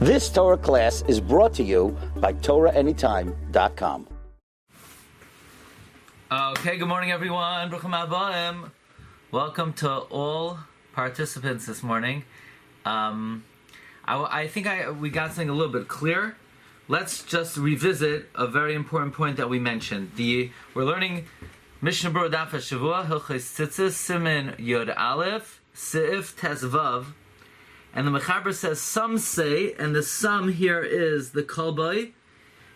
This Torah class is brought to you by TorahAnytime.com. Okay, good morning everyone. Bruchim Habayim. Welcome to all participants this morning. I think we got something a little bit clear. Let's just revisit a very important point that we mentioned. We're learning Mishna Berura Daf Hashavua, Hilchos Tzitzis, Siman Yud Aleph, Seif Tes Vav. And the Mechaber says, some say, and the some here is the Kolboi,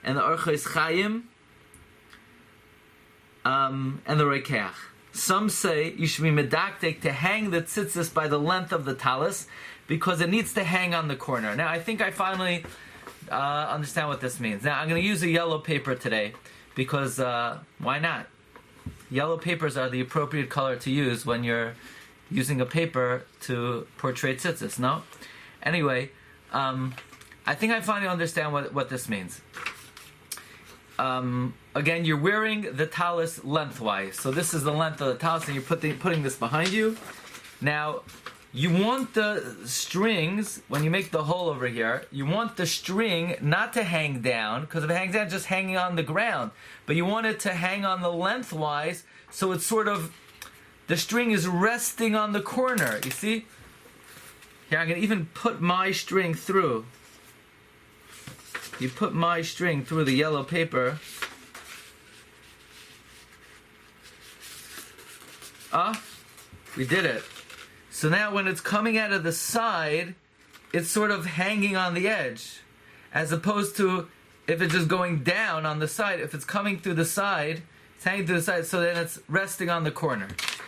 and the Orchos Chayim, and the Rekeach. Some say you should be medaktek to hang the tzitzis by the length of the talis, because it needs to hang on the corner. Now, I think I finally understand what this means. Now, I'm going to use a yellow paper today, because why not? Yellow papers are the appropriate color to use when you're using a paper to portray tzitzis, no? Anyway, I think I finally understand what this means. Again, you're wearing the talis lengthwise. So this is the length of the talis, and you're putting this behind you. Now, you want the strings, when you make the hole over here, you want the string not to hang down, because if it hangs down, it's just hanging on the ground. But you want it to hang on the lengthwise, so it's sort of, the string is resting on the corner, you see? Here, I'm going to even put my string through. You put my string through the yellow paper. We did it. So now when it's coming out of the side, it's sort of hanging on the edge. As opposed to if it's just going down on the side, if it's coming through the side, it's hanging through the side, so then it's resting on the corner.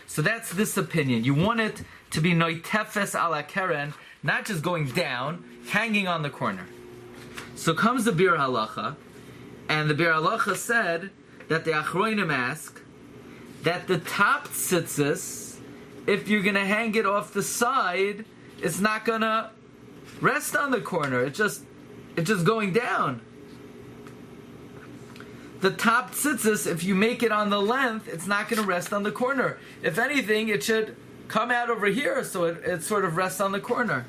So that's this opinion. You want it to be noitefes ala keren, not just going down, hanging on the corner. So comes the Bir Halacha, and the Bir Halacha said that the Achroinim ask that the top tzitzis, if you're going to hang it off the side, it's not going to rest on the corner. It's just going down. The top tzitzis, if you make it on the length, it's not going to rest on the corner. If anything, it should come out over here, so it sort of rests on the corner.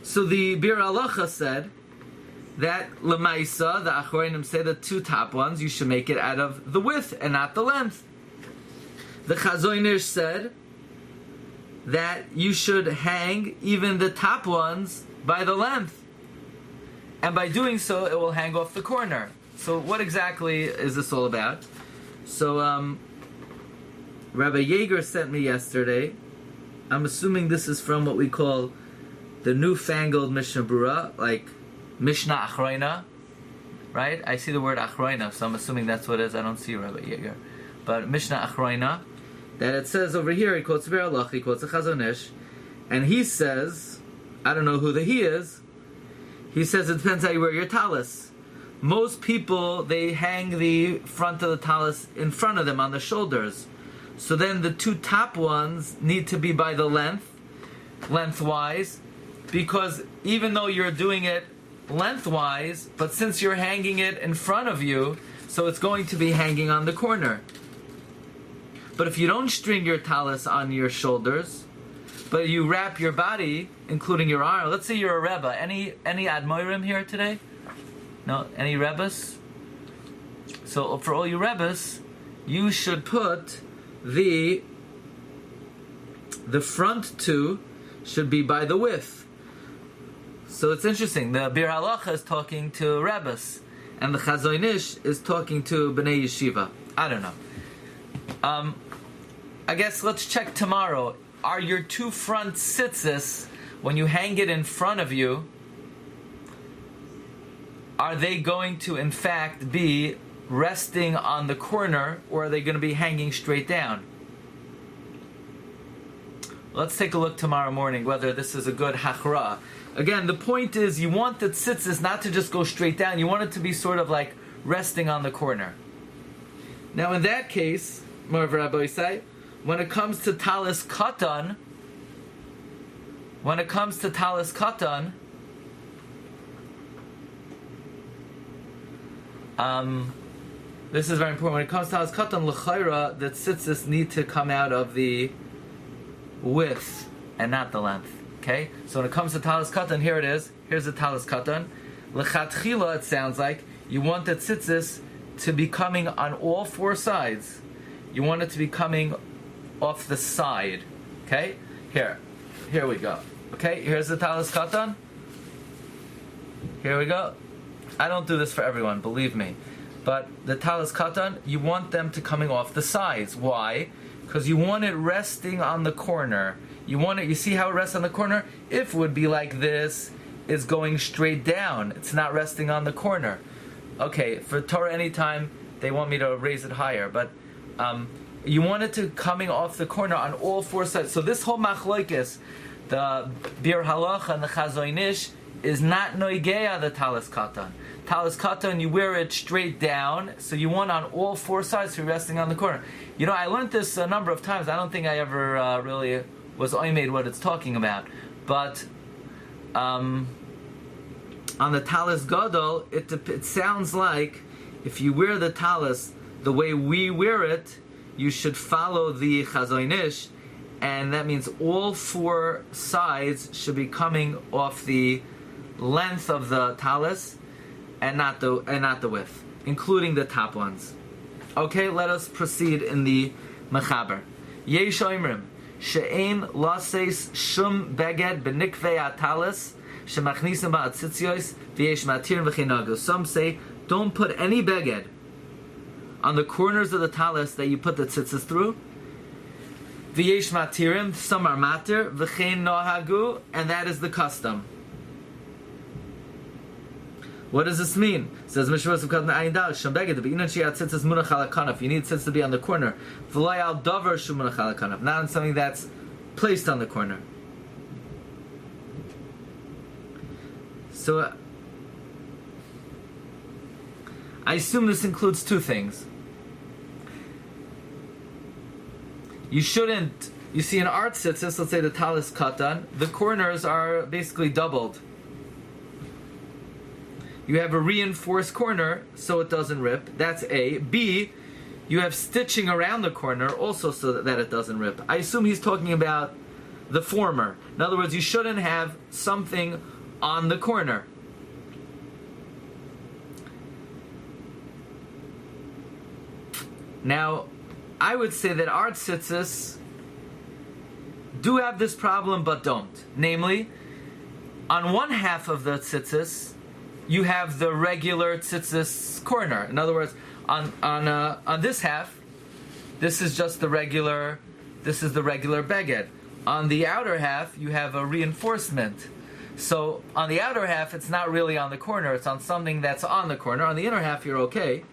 So the Bir Halacha said that Lemaisa, the Achroinim say the two top ones, you should make it out of the width and not the length. The Chazon Ish said that you should hang even the top ones by the length. And by doing so, it will hang off the corner. So what exactly is this all about? So Rabbi Yeager sent me yesterday. I'm assuming this is from what we call the newfangled Mishna Berura, like Mishna Achroina, right? I see the word Achroina, so I'm assuming that's what it is. I don't see Rabbi Yeager. But Mishna Achroina, that it says over here, he quotes Bir Halacha, he quotes a Chazon Ish, and he says, I don't know who the he is, he says it depends how you wear your talis. Most people, they hang the front of the talis in front of them on the shoulders. So then the two top ones need to be by the lengthwise, because even though you're doing it lengthwise, but since you're hanging it in front of you, so it's going to be hanging on the corner. But if you don't string your talis on your shoulders, but you wrap your body, including your arm, let's say you're a Rebbe. Any Admoirim here today? No? Any Rebbes? So for all you Rebbes, you should put the front two should be by the width. So it's interesting. The Bir Halacha is talking to Rebbes, and the Chazon Ish is talking to Bnei Yeshiva. I don't know. I guess let's check tomorrow. Are your two front tzitzis, when you hang it in front of you, are they going to in fact be resting on the corner, or are they going to be hanging straight down? Let's take a look tomorrow morning whether this is a good hachra. Again, the point is you want the tzitzis not to just go straight down. You want it to be sort of like resting on the corner. Now in that case, Marav Rabbi say, when it comes to talis katan, this is very important. When it comes to talis katan, l'chayra, the tzitzis need to come out of the width and not the length. Okay? So when it comes to talis katan, here it is. Here's the talis katan. Lechatchila, it sounds like, you want the tzitzis to be coming on all four sides. You want it to be coming off the side. Okay? Here we go. Okay, here's the talis katan. Here we go. I don't do this for everyone, believe me. But the talis katan, you want them to coming off the sides. Why? Because you want it resting on the corner. You see how it rests on the corner? If it would be like this, it's going straight down. It's not resting on the corner. Okay, for Torah anytime, they want me to raise it higher. But you want it to coming off the corner on all four sides. So this whole machloikis, the Bir Halacha and the Chazon Ish, is not noigeya the talis katan. Talis katan, you wear it straight down, so you want on all four sides to be resting on the corner. You know, I learned this a number of times. I don't think I ever really was oimed what it's talking about. But on the talis gadol, it sounds like if you wear the talis the way we wear it, you should follow the Chazon Ish, and that means all four sides should be coming off the length of the talis, and not the width, including the top ones. Okay, let us proceed in the mechaber. Yesh oimrim she'ein laseis shum beged benikvei atalis shemachnisim ba'atzitziyos v'yesh matirin v'chenago. Some say don't put any beged on the corners of the talis that you put the tzitzis through. V'yesh matirim, some are matir v'chein nohagu, and that is the custom. What does this mean? It says Mishna Berura ayin dal shambeged the beinan sheyat tzitzis munach al kanaf. You need tzitzis to be on the corner. V'lo al davar shu munach al kanaf, not on something that's placed on the corner. So I assume this includes two things. You shouldn't. You see, in art tzitzis, let's say the talis katan, the corners are basically doubled. You have a reinforced corner so it doesn't rip. That's A. B, you have stitching around the corner also so that it doesn't rip. I assume he's talking about the former. In other words, you shouldn't have something on the corner. Now, I would say that our tzitzis do have this problem but don't. Namely, on one half of the tzitzis, you have the regular tzitzis corner. In other words, on this half, this is just the regular beged. On the outer half, you have a reinforcement. So on the outer half, it's not really on the corner, it's on something that's on the corner. On the inner half, you're okay.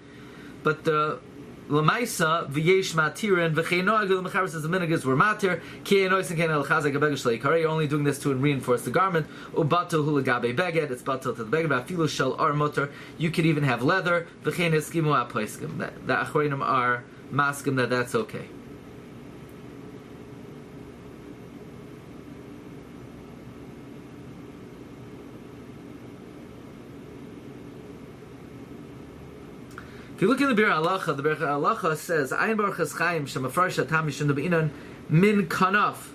But the Lamaisa v'yesh matirin v'cheinoag the mechaber says the minhag is we're matir ki enoisen ken el chazak beged shleikari. You're only doing this to reinforce the garment. Ubatel hu legabe beged. It's batel to the beged. Afilu shel ar motor. You could even have leather. V'chein hiskimu apoiskim. The achronim are maskim that that's okay. If you look in the Bir Halacha says, "Ayin bar chaschayim shemafresh atam mishun beinan min kanaf."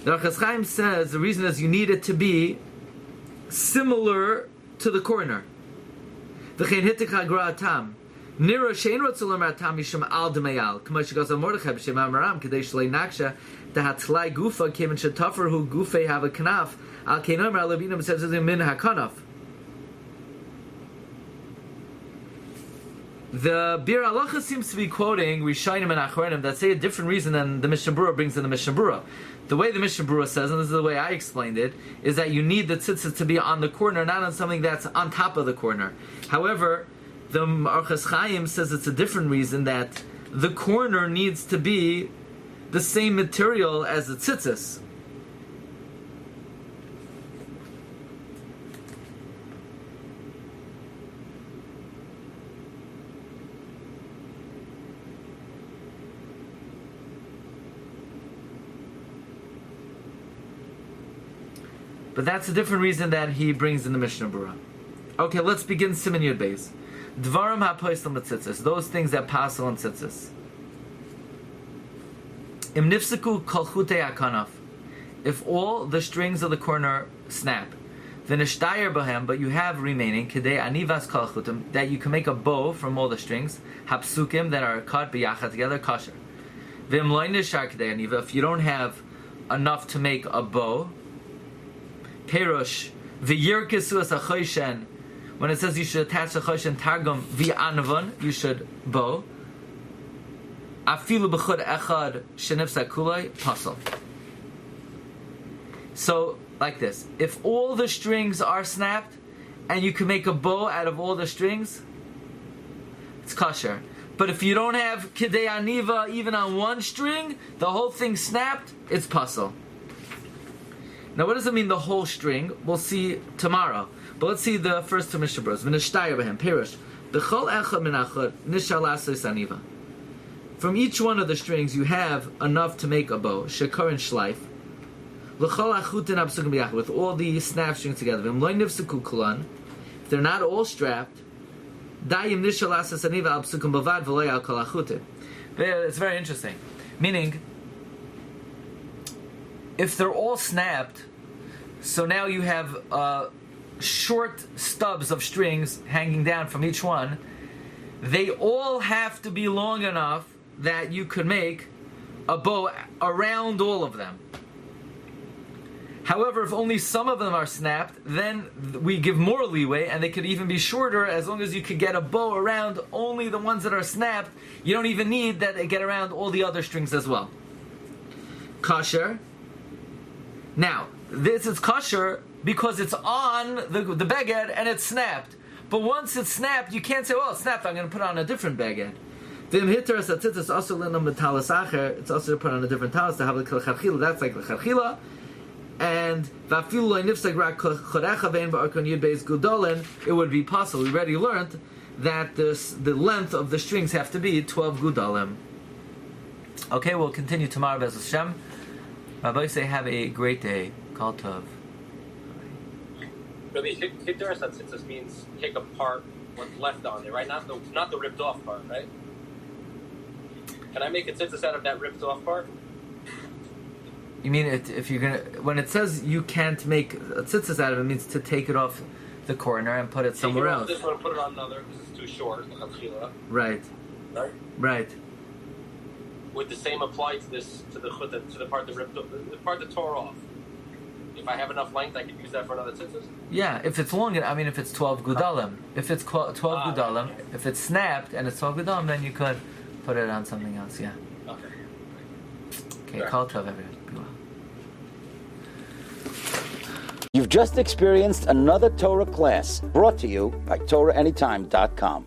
The chaschayim says the reason is you need it to be similar to the corner. V'chein hitik hagra atam nira shein rotzulam atam mishum al demeyal. K'mosh goes on Mordechai b'shem Amaram kadei shlei naksha dahatzlai gufa came in shetafer hu gufei have a kanaf al keinom al lebinam says min hakanaf. The Bir Halacha seems to be quoting Rishonim and Achronim that say a different reason than the Mishna Berura brings in the Mishna Berura. The way the Mishna Berura says, and this is the way I explained it, is that you need the tzitzit to be on the corner, not on something that's on top of the corner. However, the Orchos Chaim says it's a different reason, that the corner needs to be the same material as the tzitzis. But that's a different reason that he brings in the Mishna Berura. Okay, let's begin Siman Yud Beis. Dvarim hapoislim b'tzitzis, those things that pass on tzitzis. Im nifseku kol chutei hakanaf, if all the strings of the corner snap, v'nishtayir b'hem, but you have remaining, kedei anivas kol chutim, that you can make a bow from all the strings, hapsukim, that are cut biyachad together, kosher. V'im lo nishar kedei aniva, if you don't have enough to make a bow, perush, v'yirkisu as a choshen, when it says you should attach the choshen targum v'anavon, you should bow. Afilu b'chud echad shenifsa kulay pasal. So, like this. If all the strings are snapped, and you can make a bow out of all the strings, it's kosher. But if you don't have kidei aniva even on one string, the whole thing snapped, it's pasal. Now, what does it mean, the whole string? We'll see tomorrow. But let's see the first two Mishna Beruras. V'nishtayir b'hem, Pirush. B'chol echad min achad, nishal asos aniva. From each one of the strings, you have enough to make a bow. Shekar and shleif. L'chol achutin absukim b'yachad, with all the snap strings together. V'im lo nifsuku kulan. If they're not all strapped, dayim nishal asos aniva absukim b'vad v'lo al kol achutin. It's very interesting. Meaning, if they're all snapped, so now you have short stubs of strings hanging down from each one, they all have to be long enough that you could make a bow around all of them. However, if only some of them are snapped, then we give more leeway, and they could even be shorter as long as you could get a bow around only the ones that are snapped. You don't even need that they get around all the other strings as well. Kosher. Now, this is kosher because it's on the beged and it's snapped. But once it's snapped, you can't say, well, it's snapped, I'm going to put on a different beged. It's also to put on a different talis to have the lecharchila. That's like lecharchila. And it would be possible. We already learned that the length of the strings have to be 12 gudalim. Okay, we'll continue tomorrow, Bez Hashem. Rabbi say, have a great day. Kol Tov. Rabbi, Tzitzis on Tzitzis means take apart what's left on there, right? Not the ripped off part, right? Can I make a Tzitzis out of that ripped off part? You mean if you're gonna, when it says you can't make a Tzitzis out of it, means to take it off the corner and put it somewhere else. This one, put it on another because it's too short. Right. Right. Right. Would the same apply to this, to the part that ripped, the part that tore off? If I have enough length, I could use that for another Tzitzis? Yeah, if it's long, I mean, if it's 12 gudalim. If it's 12 gudalim, okay. If it's snapped and it's 12 gudalim, then you could put it on something else, yeah. Okay, Kol Tov, everyone. Be well. You've just experienced another Torah class brought to you by TorahAnytime.com.